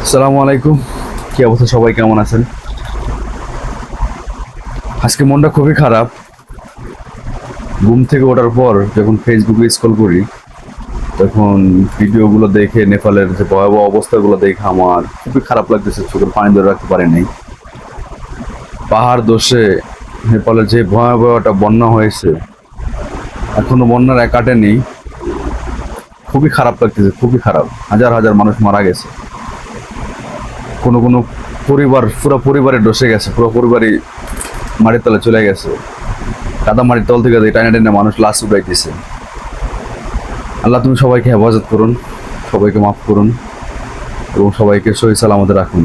আসসালামু আলাইকুম। কি অবস্থা, সবাই কেমন আছেন? আজকে মনটা খুবই খারাপ। ঘুম থেকে ওঠার পর যখন ফেসবুকে স্ক্রল করি, তখন ভিডিওগুলো দেখে নেপালের যে ভয়াবহ অবস্থাগুলো দেখে আমার খুবই খারাপ লাগতেছে, চোখের পানি ধরে রাখতে পারি নাই। পাহাড় ধসে নেপালের যে ভয়াবহ একটা বন্যা হয়েছে, এখনো বন্যার এক কাটেনি। খুবই খারাপ লাগতেছে, খুবই খারাপ। হাজার হাজার মানুষ মারা গেছে। কোনো কোনো পরিবার, পুরো পরিবারে ধসে গেছে, পুরো পরিবারই মাটির তলে চলে গেছে। কাদা মাটির তল থেকে টাইনা টাইনা মানুষ লাশ উঠাইতেছে। আল্লাহ তুমি সবাইকে হেফাজত করুন, সবাইকে মাফ করুন এবং সবাইকে সহি সালামতে রাখুন।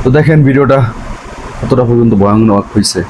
তো দেখেন ভিডিওটা কতটা পর্যন্ত ভয়ানক হয়েছে।